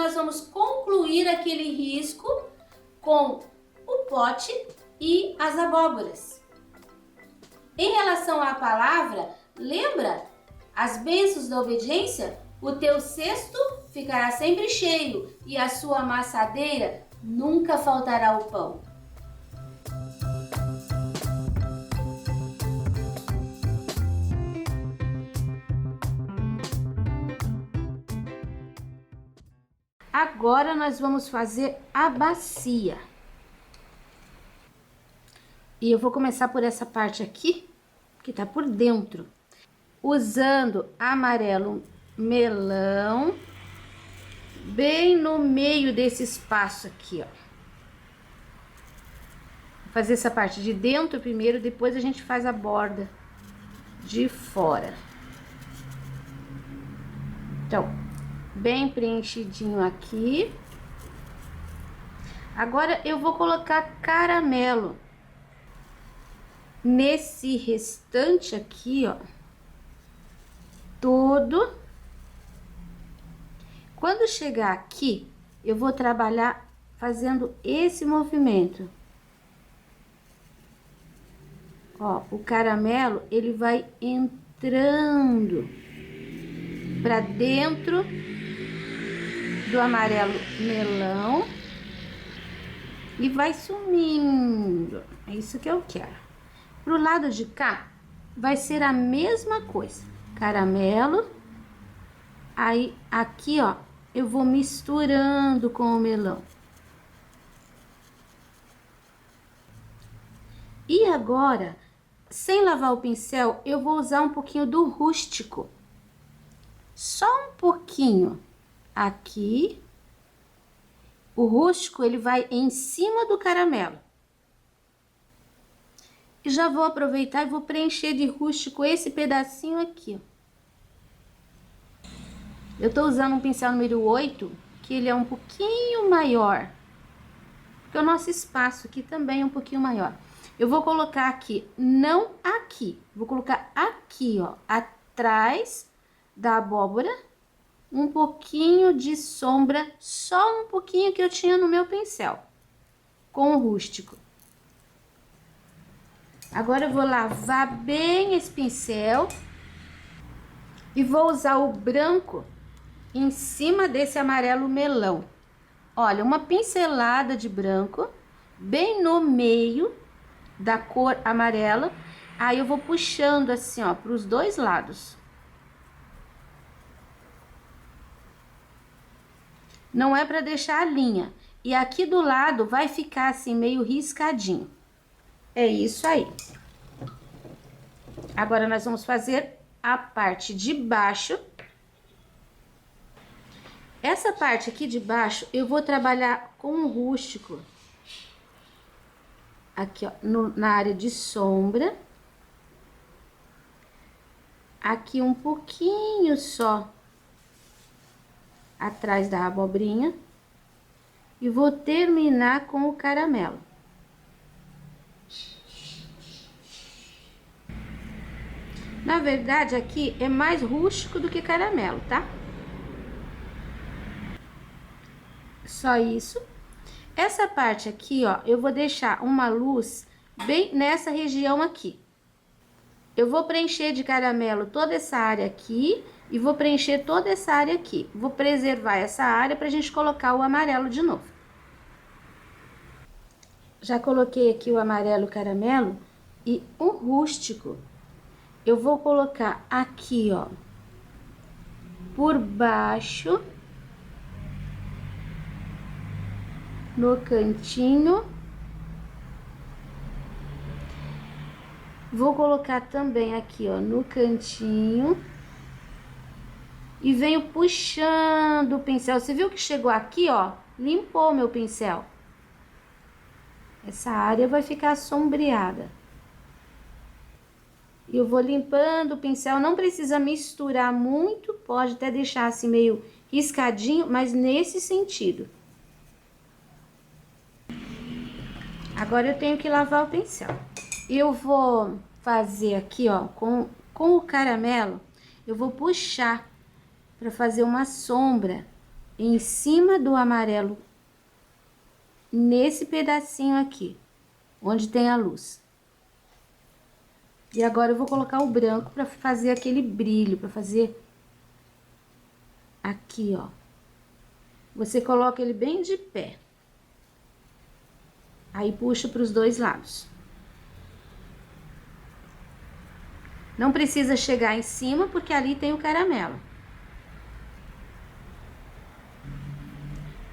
nós vamos concluir aquele risco com o pote e as abóboras. Em relação à palavra, lembra? As bênçãos da obediência? O teu cesto ficará sempre cheio e a sua amassadeira nunca faltará o pão. Agora nós vamos fazer a bacia. E eu vou começar por essa parte aqui, que tá por dentro. Usando amarelo melão, bem no meio desse espaço aqui, ó. Vou fazer essa parte de dentro primeiro, depois a gente faz a borda de fora. Então, bem preenchidinho aqui. Agora eu vou colocar caramelo nesse restante aqui, ó, todo. Quando chegar aqui, eu vou trabalhar fazendo esse movimento. Ó, o caramelo, ele vai entrando pra dentro do amarelo melão e vai sumindo. É isso que eu quero. Pro lado de cá, vai ser a mesma coisa. Caramelo. Aí, aqui, ó, eu vou misturando com o melão. E agora, sem lavar o pincel, eu vou usar um pouquinho do rústico. Só um pouquinho aqui. O rústico, ele vai em cima do caramelo. E já vou aproveitar e vou preencher de rústico esse pedacinho aqui, ó. Eu tô usando um pincel número 8, que ele é um pouquinho maior. Porque o nosso espaço aqui também é um pouquinho maior. Eu vou colocar aqui, não aqui, vou colocar aqui, ó, atrás da abóbora, um pouquinho de sombra, só um pouquinho que eu tinha no meu pincel, com o rústico. Agora eu vou lavar bem esse pincel e vou usar o branco em cima desse amarelo melão. Olha, uma pincelada de branco bem no meio da cor amarela. Aí eu vou puxando assim, ó, para os dois lados. Não é para deixar a linha. E aqui do lado vai ficar assim meio riscadinho. É isso aí. Agora nós vamos fazer a parte de baixo. Essa parte aqui de baixo eu vou trabalhar com um rústico. Aqui, ó, na área de sombra. Aqui um pouquinho só atrás da abobrinha. E vou terminar com o caramelo. Na verdade, aqui é mais rústico do que caramelo, tá? Só isso. Essa parte aqui, ó, eu vou deixar uma luz bem nessa região aqui. Eu vou preencher de caramelo toda essa área aqui e vou preencher toda essa área aqui. Vou preservar essa área pra gente colocar o amarelo de novo. Já coloquei aqui o amarelo caramelo e o rústico. Eu vou colocar aqui, ó, por baixo, no cantinho. Vou colocar também aqui, ó, no cantinho. E venho puxando o pincel. Você viu que chegou aqui, ó, limpou meu pincel. Essa área vai ficar sombreada. Eu vou limpando o pincel, não precisa misturar muito, pode até deixar assim meio riscadinho, mas nesse sentido. Agora eu tenho que lavar o pincel. Eu vou fazer aqui, ó, com o caramelo, eu vou puxar para fazer uma sombra em cima do amarelo, nesse pedacinho aqui, onde tem a luz. E agora eu vou colocar o branco para fazer aquele brilho, para fazer aqui, ó. Você coloca ele bem de pé. Aí puxa para os dois lados. Não precisa chegar em cima, porque ali tem o caramelo.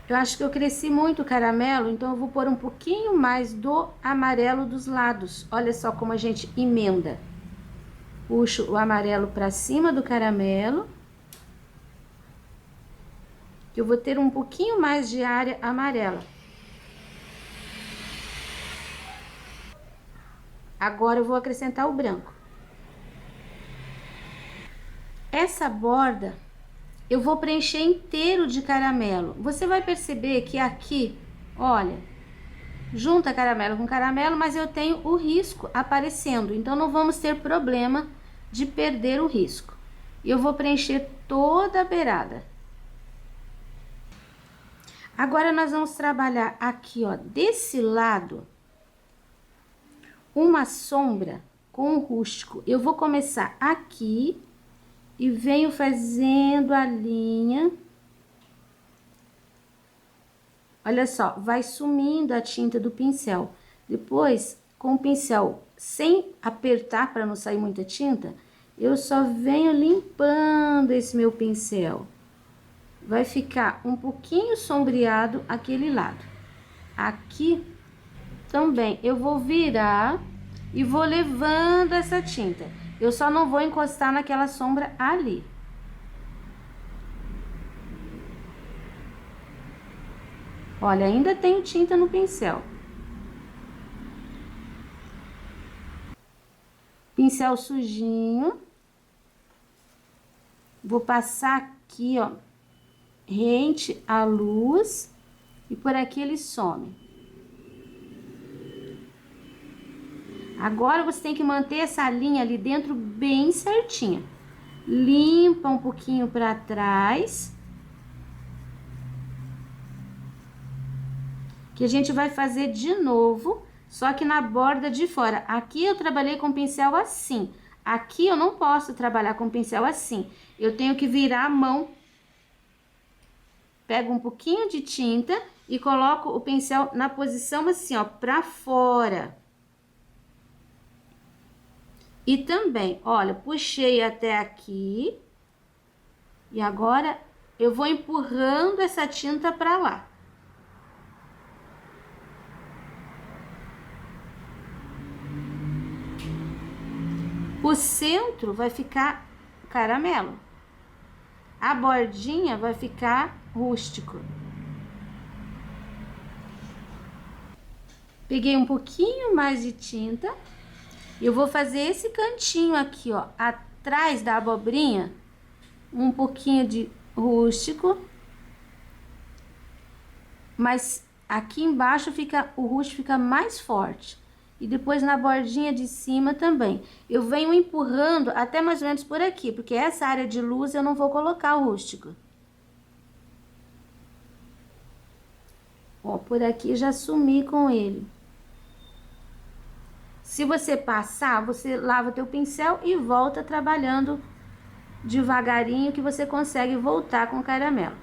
Eu acho que eu cresci muito o caramelo, então eu vou pôr um pouquinho mais do amarelo dos lados. Olha só como a gente emenda. Puxo o amarelo para cima do caramelo. Eu vou ter um pouquinho mais de área amarela. Agora eu vou acrescentar o branco. Essa borda eu vou preencher inteiro de caramelo. Você vai perceber que aqui, olha, junta caramelo com caramelo, mas eu tenho o risco aparecendo. Então, não vamos ter problema de perder o risco. Eu vou preencher toda a beirada. Agora, nós vamos trabalhar aqui, ó, desse lado, uma sombra com o rústico. Eu vou começar aqui e venho fazendo a linha. Olha só, vai sumindo a tinta do pincel. Depois, com o pincel sem apertar para não sair muita tinta, eu só venho limpando esse meu pincel. Vai ficar um pouquinho sombreado aquele lado. Aqui também eu vou virar e vou levando essa tinta. Eu só não vou encostar naquela sombra ali. Olha, ainda tenho tinta no pincel. Pincel sujinho. Vou passar aqui, ó, rente à luz, e por aqui ele some. Agora, você tem que manter essa linha ali dentro bem certinha. Limpa um pouquinho para trás. Que a gente vai fazer de novo, só que na borda de fora. Aqui eu trabalhei com pincel assim. Aqui eu não posso trabalhar com pincel assim. Eu tenho que virar a mão. Pego um pouquinho de tinta e coloco o pincel na posição assim, ó, pra fora. E também, olha, puxei até aqui. E agora eu vou empurrando essa tinta pra lá. O centro vai ficar caramelo. A bordinha vai ficar rústico. Peguei um pouquinho mais de tinta. E eu vou fazer esse cantinho aqui, ó, atrás da abobrinha, um pouquinho de rústico. Mas aqui embaixo fica, o rústico fica mais forte. E depois na bordinha de cima também. Eu venho empurrando até mais ou menos por aqui, porque essa área de luz eu não vou colocar o rústico. Ó, por aqui já sumi com ele. Se você passar, você lava teu pincel e volta trabalhando devagarinho, que você consegue voltar com o caramelo.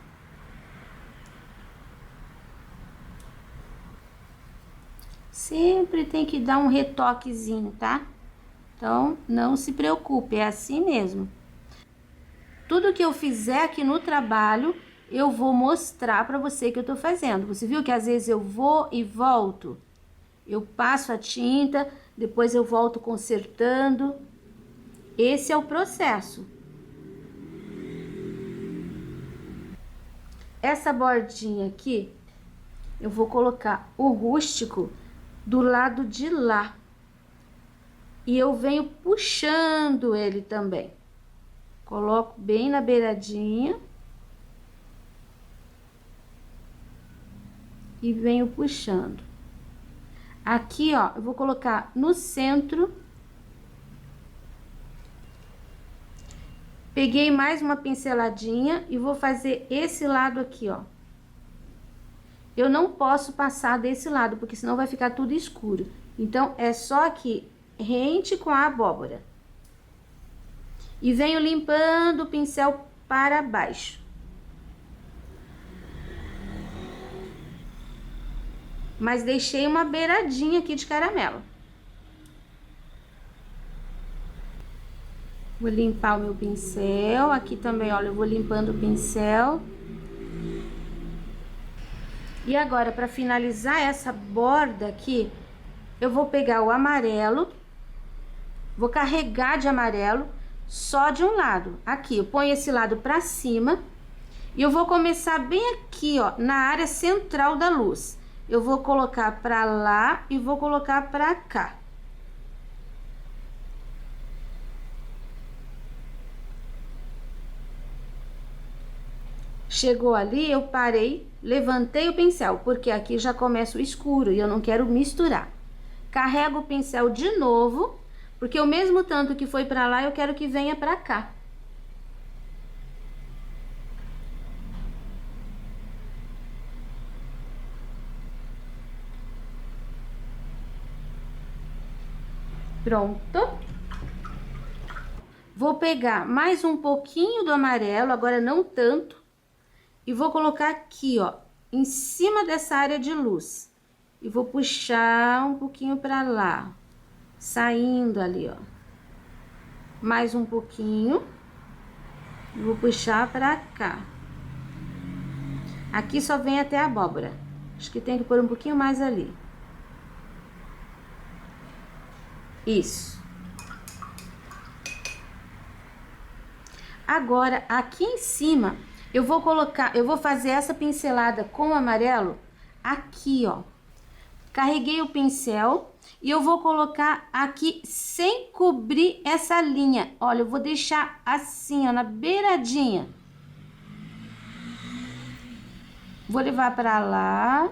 Sempre tem que dar um retoquezinho, tá? Então, não se preocupe, é assim mesmo. Tudo que eu fizer aqui no trabalho, eu vou mostrar pra você que eu tô fazendo. Você viu que às vezes eu vou e volto? Eu passo a tinta, depois eu volto consertando. Esse é o processo. Essa bordinha aqui, eu vou colocar o rústico do lado de lá. E eu venho puxando ele também. Coloco bem na beiradinha. E venho puxando. Aqui, ó, eu vou colocar no centro. Peguei mais uma pinceladinha e vou fazer esse lado aqui, ó. Eu não posso passar desse lado, porque senão vai ficar tudo escuro. Então, é só aqui, rente com a abóbora. E venho limpando o pincel para baixo. Mas deixei uma beiradinha aqui de caramelo. Vou limpar o meu pincel. Aqui também, olha, eu vou limpando o pincel. E agora, para finalizar essa borda aqui, eu vou pegar o amarelo, vou carregar de amarelo só de um lado. Aqui, eu ponho esse lado pra cima e eu vou começar bem aqui, ó, na área central da luz. Eu vou colocar pra lá e vou colocar pra cá. Chegou ali, eu parei, levantei o pincel, porque aqui já começa o escuro e eu não quero misturar. Carrego o pincel de novo, porque o mesmo tanto que foi pra lá, eu quero que venha pra cá. Pronto. Vou pegar mais um pouquinho do amarelo, agora não tanto, e vou colocar aqui, ó, em cima dessa área de luz. E vou puxar um pouquinho pra lá, saindo ali, ó. Mais um pouquinho. Vou puxar pra cá. Aqui só vem até a abóbora. Acho que tem que pôr um pouquinho mais ali. Isso. Agora, aqui em cima, eu vou fazer essa pincelada com o amarelo aqui, ó. Carreguei o pincel e eu vou colocar aqui sem cobrir essa linha. Olha, eu vou deixar assim, ó, na beiradinha. Vou levar pra lá.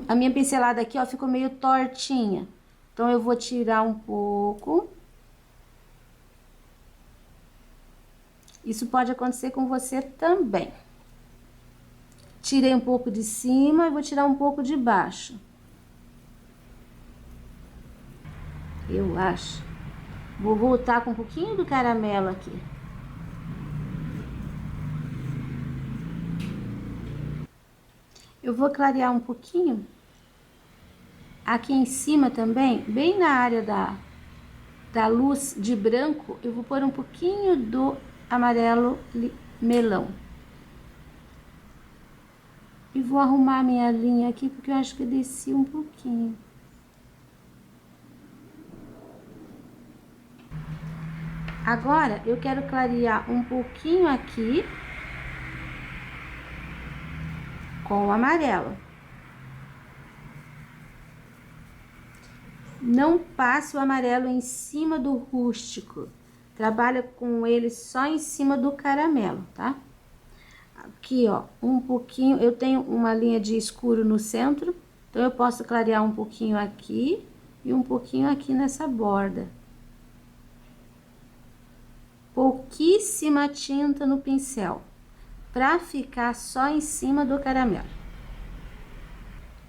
A minha pincelada aqui, ó, ficou meio tortinha. Então, eu vou tirar um pouco. Isso pode acontecer com você também. Tirei um pouco de cima e vou tirar um pouco de baixo. Eu acho. Vou voltar com um pouquinho do caramelo aqui. Eu vou clarear um pouquinho. Aqui em cima também, bem na área da luz de branco, eu vou pôr um pouquinho do amarelo melão. E vou arrumar minha linha aqui, porque eu acho que eu desci um pouquinho. Agora, eu quero clarear um pouquinho aqui com o amarelo. Não passe o amarelo em cima do rústico. Trabalha com ele só em cima do caramelo, tá? Aqui, ó, um pouquinho, eu tenho uma linha de escuro no centro, então eu posso clarear um pouquinho aqui e um pouquinho aqui nessa borda. Pouquíssima tinta no pincel, pra ficar só em cima do caramelo.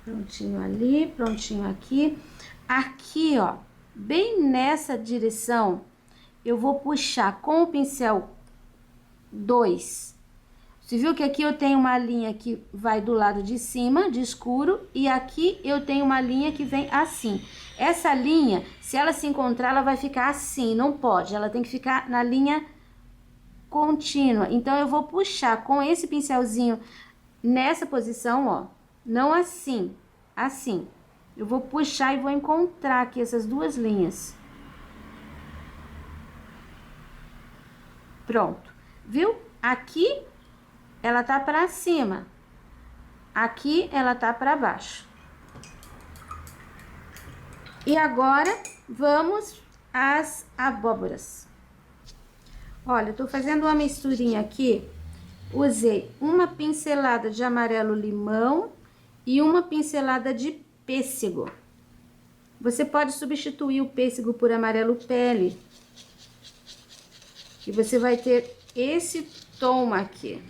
Prontinho ali, prontinho aqui. Aqui, ó, bem nessa direção, eu vou puxar com o pincel 2. Você viu que aqui eu tenho uma linha que vai do lado de cima, de escuro, e aqui eu tenho uma linha que vem assim. Essa linha, se ela se encontrar, ela vai ficar assim, não pode, ela tem que ficar na linha contínua. Então, eu vou puxar com esse pincelzinho nessa posição, ó, não assim, assim. Eu vou puxar e vou encontrar aqui essas duas linhas. Pronto, viu? Aqui ela tá pra cima, aqui ela tá pra baixo. E agora, vamos às abóboras. Olha, eu tô fazendo uma misturinha aqui, usei uma pincelada de amarelo limão e uma pincelada de pêssego. Você pode substituir o pêssego por amarelo pele. E você vai ter esse tom aqui.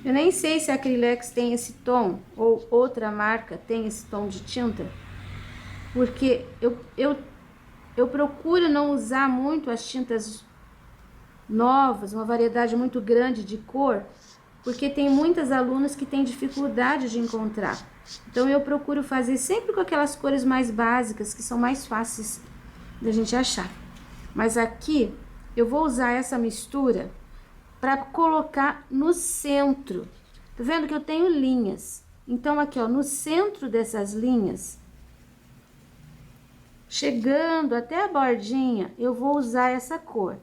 Eu nem sei se a Acrylex tem esse tom, ou outra marca tem esse tom de tinta. Porque eu procuro não usar muito as tintas novas, uma variedade muito grande de cor, porque tem muitas alunas que têm dificuldade de encontrar. Então eu procuro fazer sempre com aquelas cores mais básicas, que são mais fáceis da gente achar. Mas aqui eu vou usar essa mistura para colocar no centro. Tá vendo que eu tenho linhas? Então aqui, ó, no centro dessas linhas, chegando até a bordinha, eu vou usar essa cor.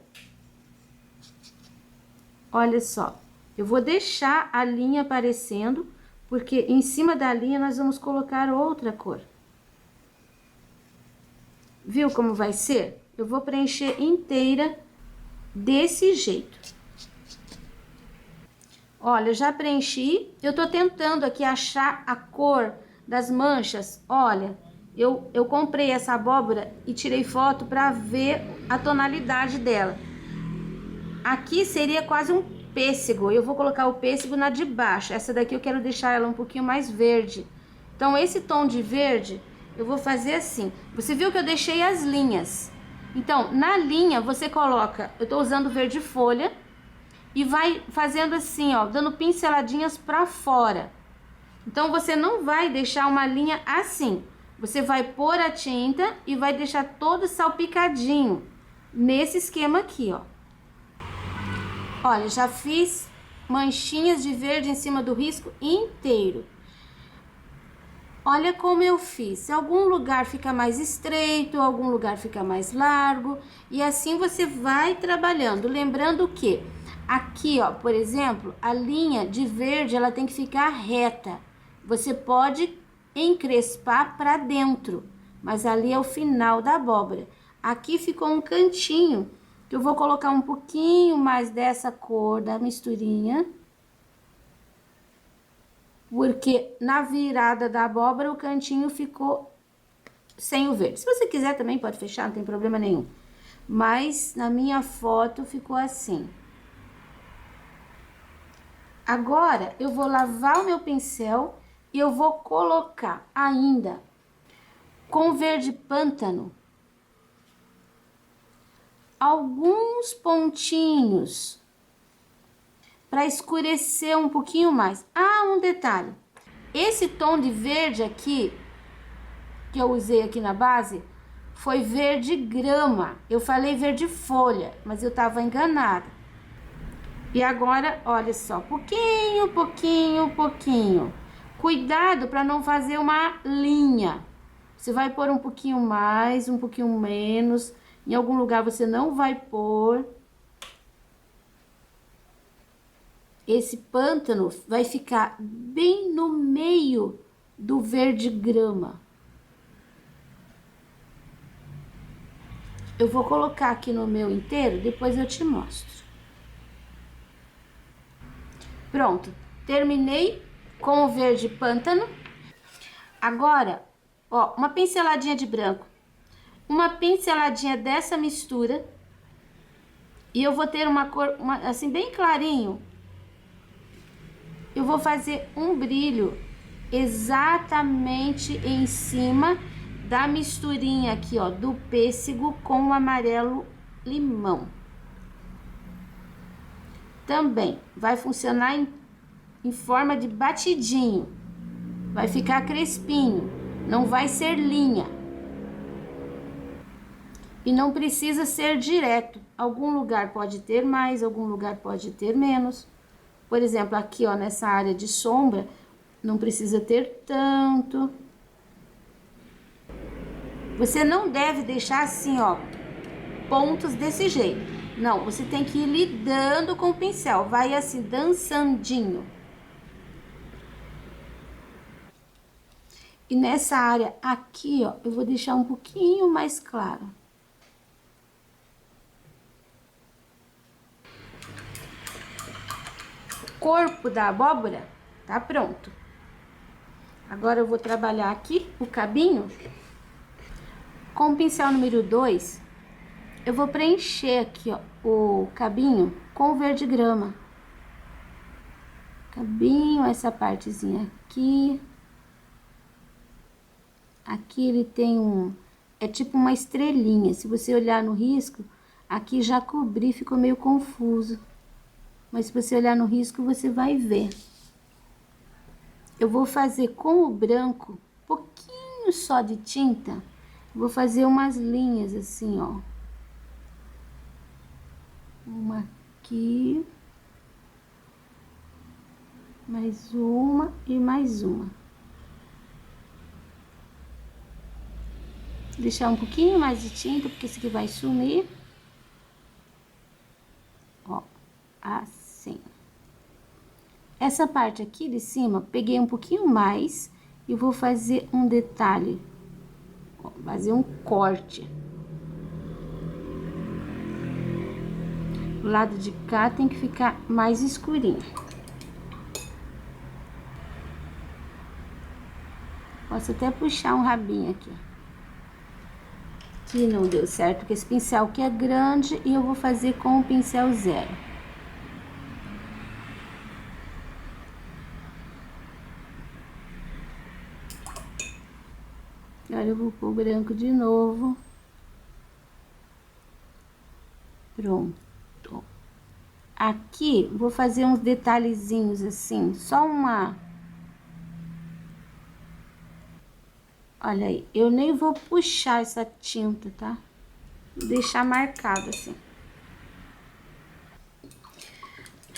Olha só, eu vou deixar a linha aparecendo, porque em cima da linha nós vamos colocar outra cor. Viu como vai ser? Eu vou preencher inteira desse jeito. Olha, já preenchi. Eu tô tentando aqui achar a cor das manchas. Olha, eu comprei essa abóbora e tirei foto para ver a tonalidade dela. Aqui seria quase um pêssego. Eu vou colocar o pêssego na de baixo. Essa daqui eu quero deixar ela um pouquinho mais verde. Então, esse tom de verde, eu vou fazer assim. Você viu que eu deixei as linhas. Então, na linha, você coloca... Eu tô usando verde folha. E vai fazendo assim, ó, dando pinceladinhas pra fora. Então, você não vai deixar uma linha assim. Você vai pôr a tinta e vai deixar todo salpicadinho. Nesse esquema aqui, ó. Olha, já fiz manchinhas de verde em cima do risco inteiro. Olha como eu fiz. Se algum lugar fica mais estreito, algum lugar fica mais largo. E assim você vai trabalhando. Lembrando que aqui, ó, por exemplo, a linha de verde, ela tem que ficar reta. Você pode encrespar para dentro, mas ali é o final da abóbora. Aqui ficou um cantinho, que eu vou colocar um pouquinho mais dessa cor da misturinha. Porque na virada da abóbora o cantinho ficou sem o verde. Se você quiser também pode fechar, não tem problema nenhum. Mas na minha foto ficou assim. Agora eu vou lavar o meu pincel e eu vou colocar ainda com verde pântano alguns pontinhos para escurecer um pouquinho mais. Ah, um detalhe. Esse tom de verde aqui, que eu usei aqui na base, foi verde grama. Eu falei verde folha, mas eu tava enganada. E agora, olha só, pouquinho, pouquinho, pouquinho. Cuidado para não fazer uma linha. Você vai pôr um pouquinho mais, um pouquinho menos. Em algum lugar você não vai pôr. Esse pântano vai ficar bem no meio do verde grama. Eu vou colocar aqui no meu inteiro, depois eu te mostro. Pronto, terminei com o verde pântano. Agora, ó, uma pinceladinha de branco, uma pinceladinha dessa mistura. E eu vou ter uma cor, assim, bem clarinho. Eu vou fazer um brilho exatamente em cima da misturinha aqui, ó, do pêssego com o amarelo limão. Também vai funcionar em forma de batidinho. Vai ficar crespinho, não vai ser linha. E não precisa ser direto. Algum lugar pode ter mais, algum lugar pode ter menos. Por exemplo, aqui, ó, nessa área de sombra, não precisa ter tanto. Você não deve deixar assim, ó, pontos desse jeito. Não, você tem que ir lidando com o pincel. Vai assim, dançandinho. E nessa área aqui, ó, eu vou deixar um pouquinho mais claro. O corpo da abóbora tá pronto. Agora eu vou trabalhar aqui o cabinho. Com o pincel número 2, eu vou preencher aqui, ó, o cabinho com o verde grama. Cabinho, essa partezinha aqui. Aqui ele tem é tipo uma estrelinha. Se você olhar no risco, aqui já cobri, ficou meio confuso. Mas se você olhar no risco, você vai ver. Eu vou fazer com o branco, pouquinho só de tinta. Vou fazer umas linhas assim, ó. Uma aqui. Mais uma e mais uma. Deixar um pouquinho mais de tinta, porque isso aqui vai sumir. Ó, assim. Essa parte aqui de cima, peguei um pouquinho mais e vou fazer um detalhe. Ó, fazer um corte. O lado de cá tem que ficar mais escurinho. Posso até puxar um rabinho aqui. Que não deu certo, porque esse pincel aqui é grande e eu vou fazer com o pincel 0. Agora eu vou pôr o branco de novo. Pronto. Aqui, vou fazer uns detalhezinhos assim, só uma... Olha aí, eu nem vou puxar essa tinta, tá? Vou deixar marcado assim.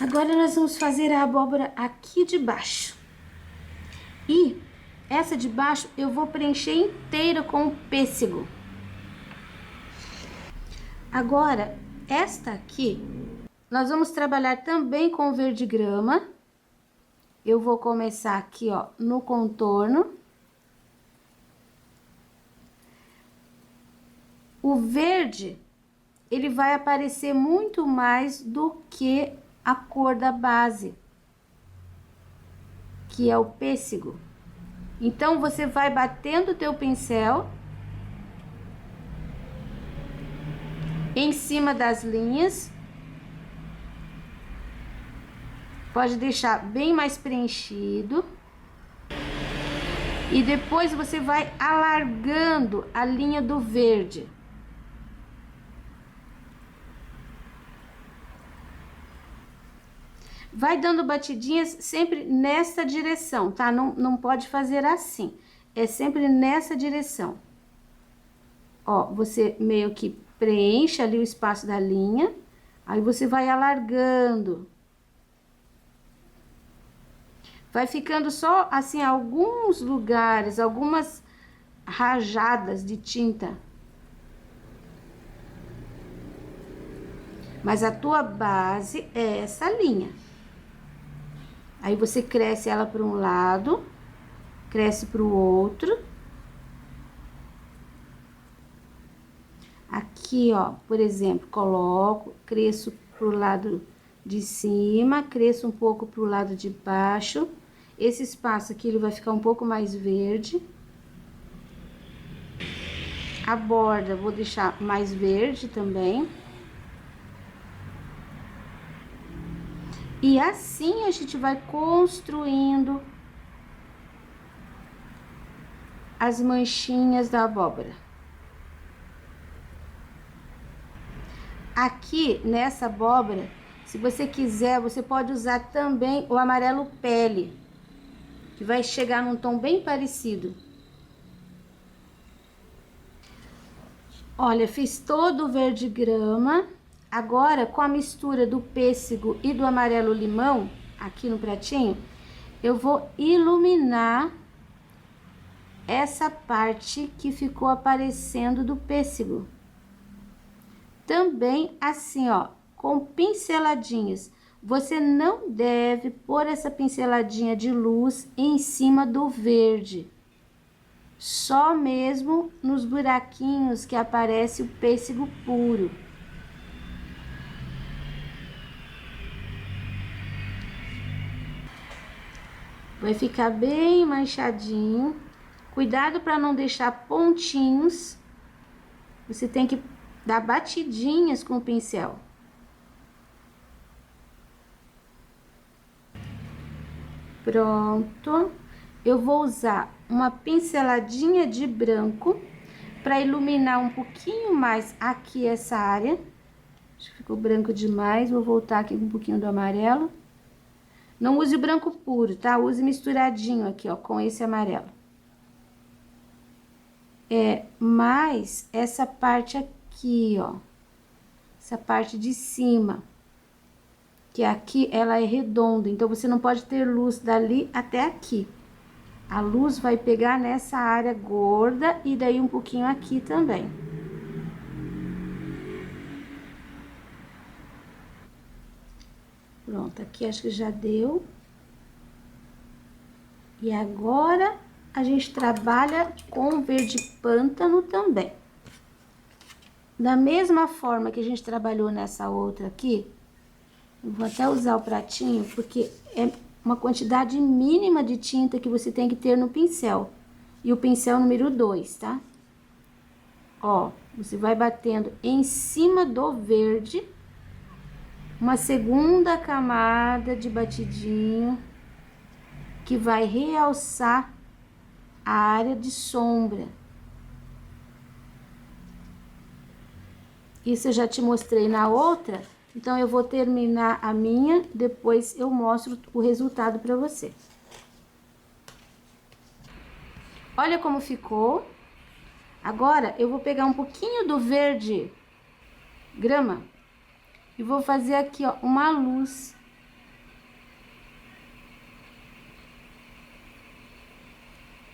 Agora, nós vamos fazer a abóbora aqui de baixo. E essa de baixo eu vou preencher inteira com o pêssego. Agora, esta aqui, nós vamos trabalhar também com o verde grama. Eu vou começar aqui, ó, no contorno. O verde, ele vai aparecer muito mais do que a cor da base, que é o pêssego. Então, você vai batendo o teu pincel em cima das linhas. Pode deixar bem mais preenchido. E depois você vai alargando a linha do verde. Vai dando batidinhas sempre nessa direção, tá? Não pode fazer assim. É sempre nessa direção. Ó, você meio que preenche ali o espaço da linha. Aí você vai alargando. Vai ficando só, assim, alguns lugares, algumas rajadas de tinta. Mas a tua base é essa linha. Aí, você cresce ela para um lado, cresce para o outro. Aqui, ó, por exemplo, coloco, cresço pro lado de cima, cresço um pouco pro lado de baixo. Esse espaço aqui, ele vai ficar um pouco mais verde. A borda, vou deixar mais verde também. E assim, a gente vai construindo as manchinhas da abóbora. Aqui, nessa abóbora, se você quiser, você pode usar também o amarelo pele, que vai chegar num tom bem parecido. Olha, fiz todo o verde grama. Agora, com a mistura do pêssego e do amarelo limão, aqui no pratinho, eu vou iluminar essa parte que ficou aparecendo do pêssego. Também assim, ó, com pinceladinhas. Você não deve pôr essa pinceladinha de luz em cima do verde. Só mesmo nos buraquinhos que aparece o pêssego puro. Vai ficar bem manchadinho. Cuidado para não deixar pontinhos. você tem que dar batidinhas com o pincel. Pronto. Eu vou usar uma pinceladinha de branco para iluminar um pouquinho mais aqui essa área. Acho que ficou branco demais, vou voltar aqui com um pouquinho do amarelo. Não use o branco puro, tá? Use misturadinho aqui, ó, com esse amarelo. Mais essa parte aqui, ó. Essa parte de cima. Que aqui ela é redonda, então você não pode ter luz dali até aqui. A luz vai pegar nessa área gorda e daí um pouquinho aqui também. Pronto, aqui acho que já deu. E agora, a gente trabalha com verde pântano também. Da mesma forma que a gente trabalhou nessa outra aqui, eu vou até usar o pratinho, porque é uma quantidade mínima de tinta que você tem que ter no pincel. E o pincel número 2, tá? Ó, você vai batendo em cima do verde, uma segunda camada de batidinho, que vai realçar a área de sombra. Isso eu já te mostrei na outra, então eu vou terminar a minha, depois eu mostro o resultado para você. Olha como ficou. Agora, eu vou pegar um pouquinho do verde grama e vou fazer aqui, ó, uma luz.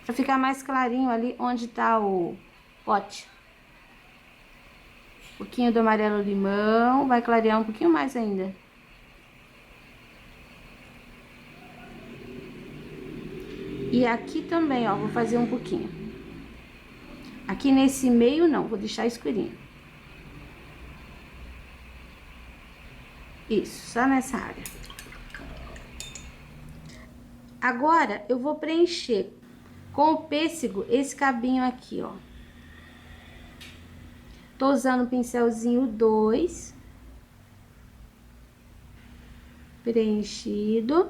Pra ficar mais clarinho ali onde tá o pote. Um pouquinho do amarelo limão, vai clarear um pouquinho mais ainda. E aqui também, ó, vou fazer um pouquinho. Aqui nesse meio não, vou deixar escurinho. Isso, só nessa área. Agora, eu vou preencher com o pêssego esse cabinho aqui, ó. Tô usando o pincelzinho 2. Preenchido.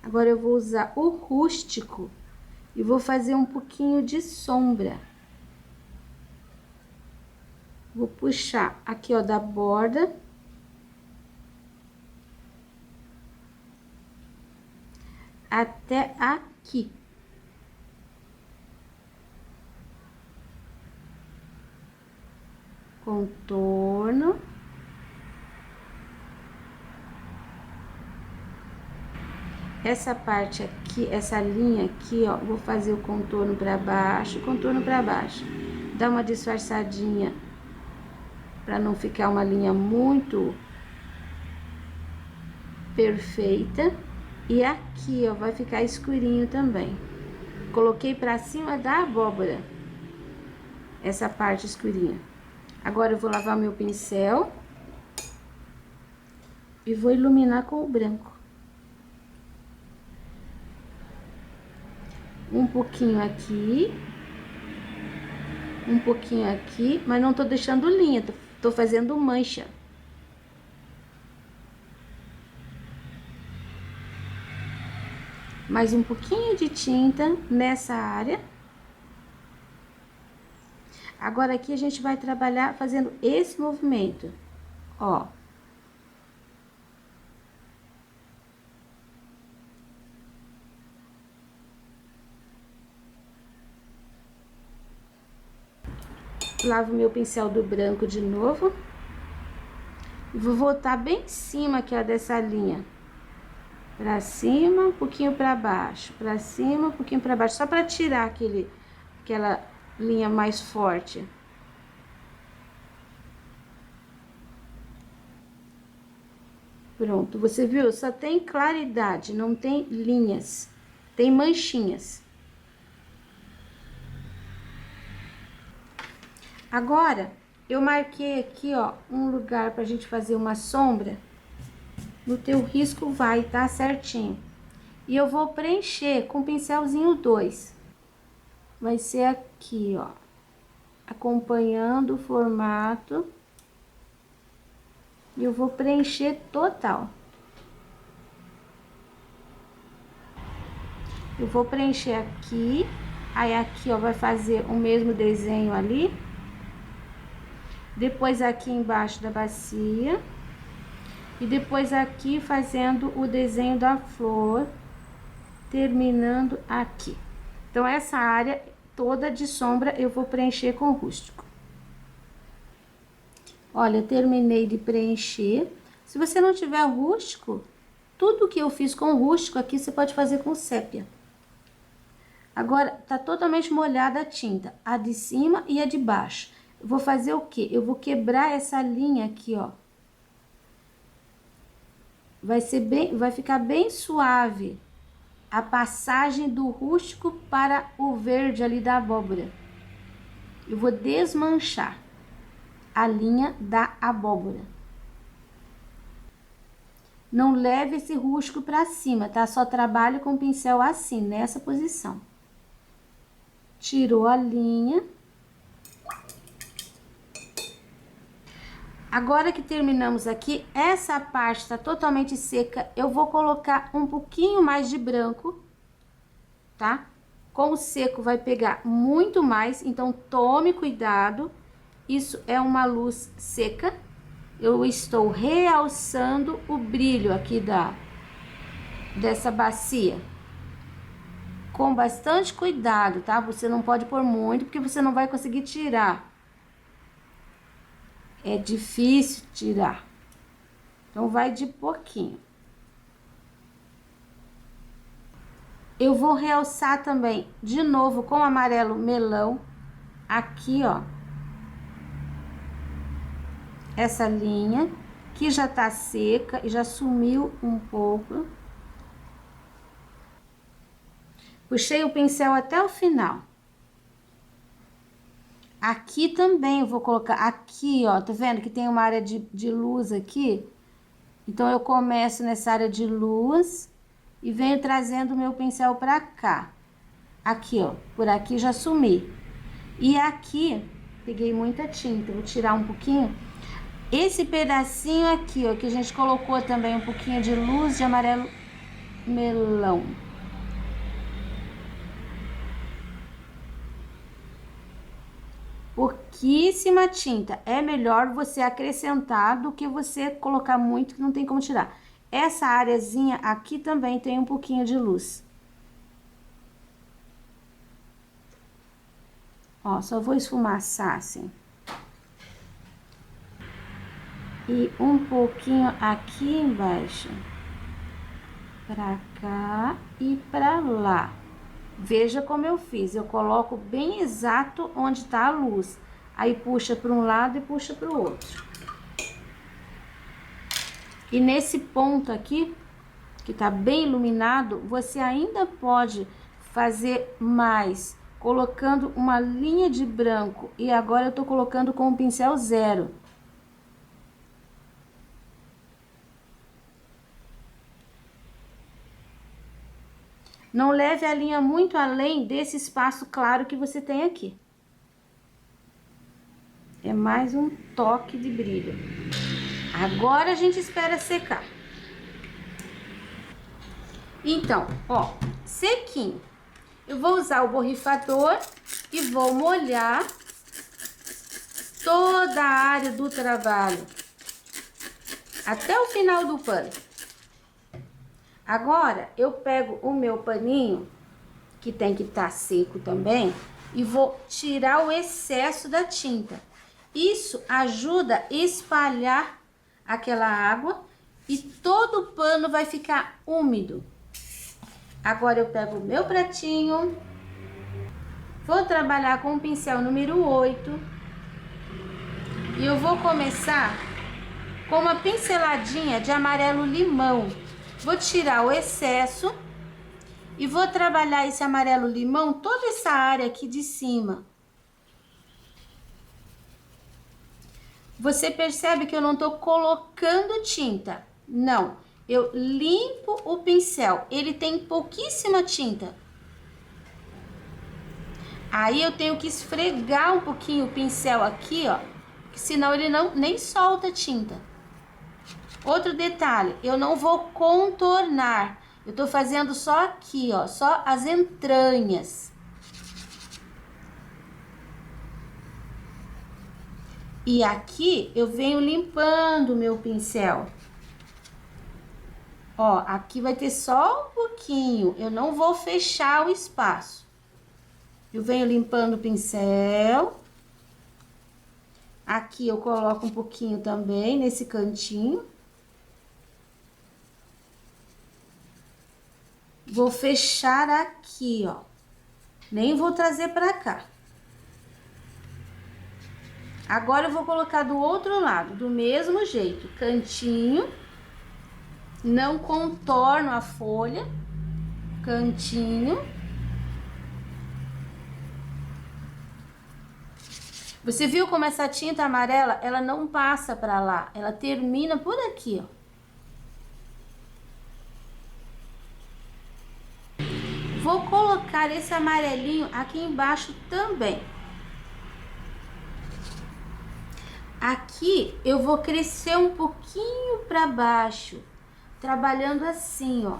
Agora, eu vou usar o rústico e vou fazer um pouquinho de sombra. Vou puxar aqui, ó, da borda. Até aqui. Contorno. Essa parte aqui, essa linha aqui, ó, vou fazer o contorno pra baixo, contorno pra baixo. Dá uma disfarçadinha pra não ficar uma linha muito perfeita. E aqui, ó, vai ficar escurinho também. Coloquei pra cima da abóbora essa parte escurinha. Agora eu vou lavar meu pincel e vou iluminar com o branco. Um pouquinho aqui, um pouquinho aqui, mas não tô deixando linha, tô fazendo mancha. Mais um pouquinho de tinta nessa área. Agora aqui a gente vai trabalhar fazendo esse movimento, ó. Lavo meu pincel do branco de novo. E vou voltar bem em cima aqui, ó, dessa linha. Pra cima, um pouquinho pra baixo. Pra cima, um pouquinho pra baixo. Só pra tirar aquela linha mais forte. Pronto, você viu? Só tem claridade, não tem linhas. Tem manchinhas. Agora, eu marquei aqui, ó, um lugar pra gente fazer uma sombra. No teu risco vai, tá? Certinho. E eu vou preencher com o pincelzinho 2. Vai ser aqui, ó. acompanhando o formato. E eu vou preencher total. Eu vou preencher aqui, aí aqui, ó, vai fazer o mesmo desenho ali. Depois aqui embaixo da bacia. E depois aqui fazendo o desenho da flor, terminando aqui. Então, essa área toda de sombra eu vou preencher com rústico. Olha, eu terminei de preencher. Se você não tiver rústico, tudo que eu fiz com rústico aqui, você pode fazer com sépia. Agora, tá totalmente molhada a tinta, a de cima e a de baixo. Eu vou fazer o quê? Eu vou quebrar essa linha aqui, ó. Vai ficar bem suave a passagem do rústico para o verde ali da abóbora. Eu vou desmanchar a linha da abóbora. Não leve esse rústico para cima, tá? Só trabalho com o pincel assim, nessa posição. Tirou a linha. Agora que terminamos aqui, essa parte tá totalmente seca, eu vou colocar um pouquinho mais de branco, tá? Com o seco vai pegar muito mais, então tome cuidado. Isso é uma luz seca. Eu estou realçando o brilho aqui dessa bacia. Com bastante cuidado, tá? Você não pode pôr muito, porque você não vai conseguir tirar. É difícil tirar. Então, vai de pouquinho. Eu vou realçar também, de novo, com amarelo melão. Aqui, ó. Essa linha, que já tá seca e já sumiu um pouco. Puxei o pincel até o final. Aqui também eu vou colocar, aqui, ó, tá vendo que tem uma área de luz aqui? Então, eu começo nessa área de luz e venho trazendo o meu pincel pra cá. Aqui, ó, por aqui já sumi. E aqui, peguei muita tinta, vou tirar um pouquinho. Esse pedacinho aqui, ó, que a gente colocou também um pouquinho de luz de amarelo melão. Pouquíssima tinta. É melhor você acrescentar do que você colocar muito, que não tem como tirar. Essa areazinha aqui também tem um pouquinho de luz. Ó, só vou esfumaçar assim. E um pouquinho aqui embaixo. Pra cá e pra lá. Veja como eu fiz, eu coloco bem exato onde tá a luz. Aí puxa para um lado e puxa para o outro. E nesse ponto aqui, que tá bem iluminado, você ainda pode fazer mais, colocando uma linha de branco. E agora eu tô colocando com o pincel 0. Não leve a linha muito além desse espaço claro que você tem aqui. É mais um toque de brilho. Agora a gente espera secar. Então, ó, sequinho. Eu vou usar o borrifador e vou molhar toda a área do trabalho. Até o final do pano. Agora, eu pego o meu paninho, que tem que estar seco também, e vou tirar o excesso da tinta. Isso ajuda a espalhar aquela água e todo o pano vai ficar úmido. Agora, eu pego o meu pratinho, vou trabalhar com o pincel número 8 e eu vou começar com uma pinceladinha de amarelo limão. Vou tirar o excesso e vou trabalhar esse amarelo limão, toda essa área aqui de cima. Você percebe que eu não tô colocando tinta? Não, eu limpo o pincel, ele tem pouquíssima tinta. Aí eu tenho que esfregar um pouquinho o pincel aqui, ó, senão ele nem solta a tinta. Outro detalhe, eu não vou contornar, eu tô fazendo só aqui, ó, só as entranhas. E aqui eu venho limpando o meu pincel. Ó, aqui vai ter só um pouquinho, eu não vou fechar o espaço. Eu venho limpando o pincel. Aqui eu coloco um pouquinho também nesse cantinho. Vou fechar aqui, ó. Nem vou trazer pra cá. Agora eu vou colocar do outro lado, do mesmo jeito, cantinho. Não contorno a folha, cantinho. Você viu como essa tinta amarela, ela não passa pra lá, ela termina por aqui, ó. Vou colocar esse amarelinho aqui embaixo também. Aqui eu vou crescer um pouquinho pra baixo, trabalhando assim, ó.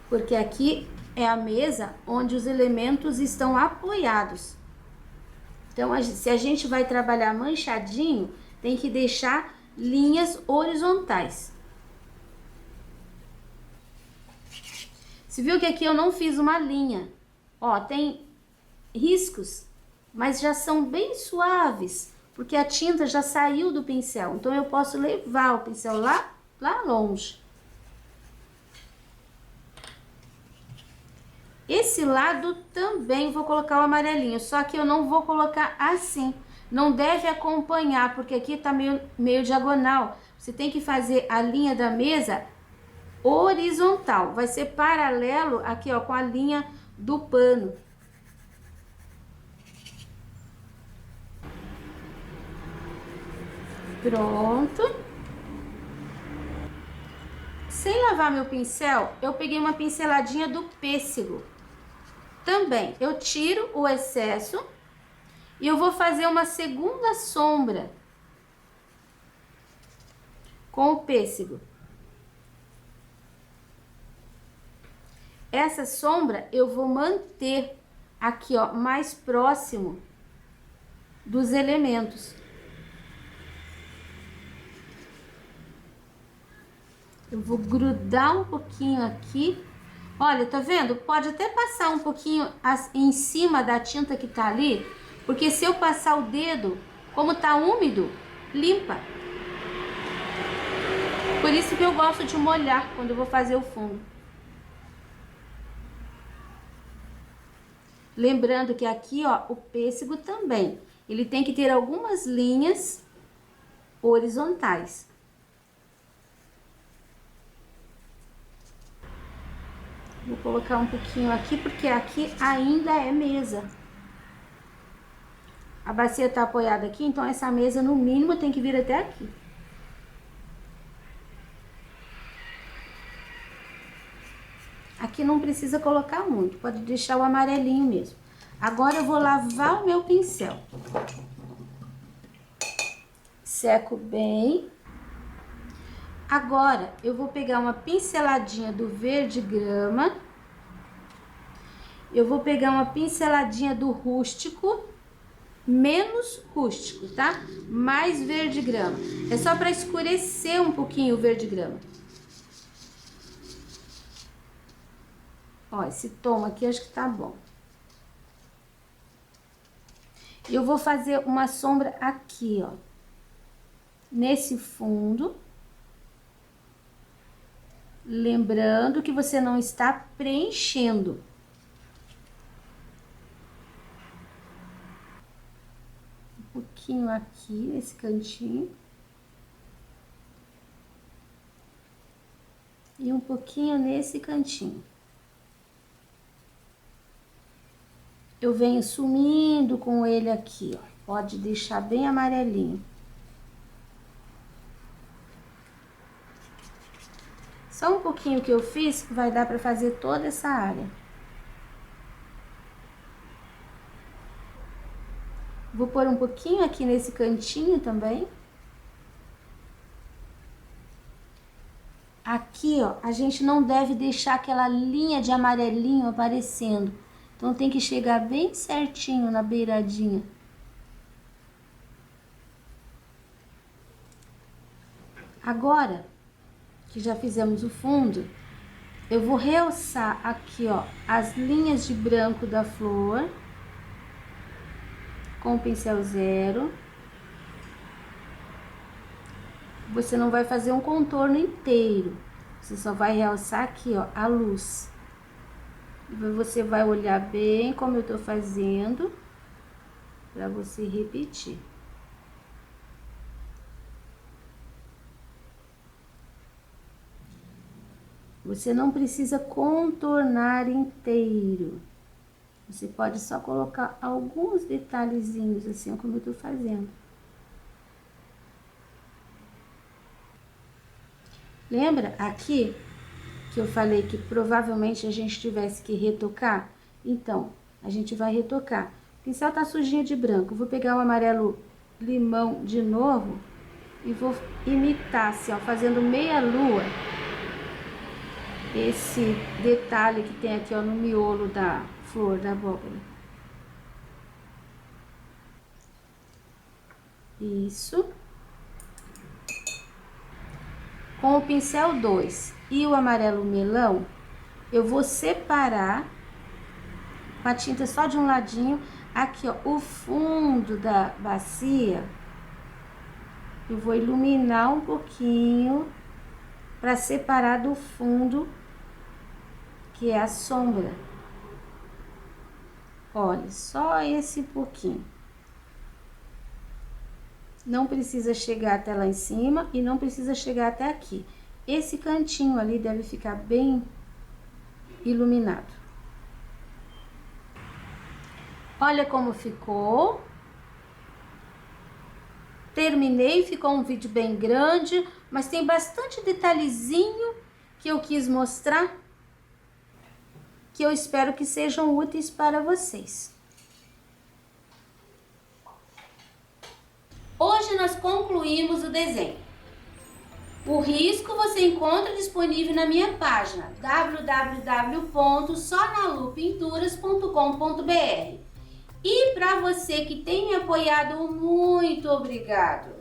Porque aqui é a mesa onde os elementos estão apoiados. Então, se a gente vai trabalhar manchadinho, tem que deixar linhas horizontais. Você viu que aqui eu não fiz uma linha? Ó, tem riscos, mas já são bem suaves, porque a tinta já saiu do pincel. Então, eu posso levar o pincel lá longe. Esse lado também vou colocar o amarelinho, só que eu não vou colocar assim. Não deve acompanhar, porque aqui tá meio diagonal. Você tem que fazer a linha da mesa horizontal. Vai ser paralelo aqui, ó, com a linha do pano. Pronto. Sem lavar meu pincel, eu peguei uma pinceladinha do pêssego. Também, eu tiro o excesso e eu vou fazer uma segunda sombra com o pêssego. Essa sombra eu vou manter aqui, ó, mais próximo dos elementos. Eu vou grudar um pouquinho aqui. Olha, tá vendo? Pode até passar um pouquinho em cima da tinta que tá ali, porque se eu passar o dedo, como tá úmido, limpa. Por isso que eu gosto de molhar quando eu vou fazer o fundo. Lembrando que aqui, ó, o pêssego também, ele tem que ter algumas linhas horizontais. Vou colocar um pouquinho aqui, porque aqui ainda é mesa. A bacia tá apoiada aqui, então essa mesa, no mínimo, tem que vir até aqui. Aqui não precisa colocar muito, pode deixar o amarelinho mesmo. Agora eu vou lavar o meu pincel. Seco bem. Agora, eu vou pegar uma pinceladinha do verde grama. Eu vou pegar uma pinceladinha do rústico, menos rústico, tá? Mais verde grama. É só para escurecer um pouquinho o verde grama. Ó, esse tom aqui acho que tá bom. Eu vou fazer uma sombra aqui, ó. Nesse fundo. Lembrando que você não está preenchendo. Um pouquinho aqui, nesse cantinho. E um pouquinho nesse cantinho. Eu venho sumindo com ele aqui, ó. Pode deixar bem amarelinho. Só um pouquinho que eu fiz, vai dar pra fazer toda essa área. Vou pôr um pouquinho aqui nesse cantinho também. Aqui, ó, a gente não deve deixar aquela linha de amarelinho aparecendo. Então, tem que chegar bem certinho na beiradinha. Agora, que já fizemos o fundo, eu vou realçar aqui, ó, as linhas de branco da flor com o pincel 0. Você não vai fazer um contorno inteiro, você só vai realçar aqui, ó, a luz. Você vai olhar bem como eu tô fazendo, pra você repetir. Você não precisa contornar inteiro. Você pode só colocar alguns detalhezinhos, assim, como eu tô fazendo. Lembra aqui que eu falei que provavelmente a gente tivesse que retocar? Então, a gente vai retocar. O pincel tá sujinho de branco. Eu vou pegar o amarelo limão de novo e vou imitar, assim, ó, fazendo meia lua. Esse detalhe que tem aqui, ó, no miolo da flor da abóbora. Isso. Com o pincel 2 e o amarelo melão, eu vou separar com a tinta só de um ladinho. Aqui, ó, o fundo da bacia, eu vou iluminar um pouquinho para separar do fundo, que é a sombra. Olha, só esse pouquinho. Não precisa chegar até lá em cima e não precisa chegar até aqui. Esse cantinho ali deve ficar bem iluminado. Olha como ficou. Terminei, ficou um vídeo bem grande, mas tem bastante detalhezinho que eu quis mostrar, que eu espero que sejam úteis para vocês. Hoje nós concluímos o desenho. O risco você encontra disponível na minha página www.sonalupinturas.com.br. E para você que tem me apoiado, muito obrigado!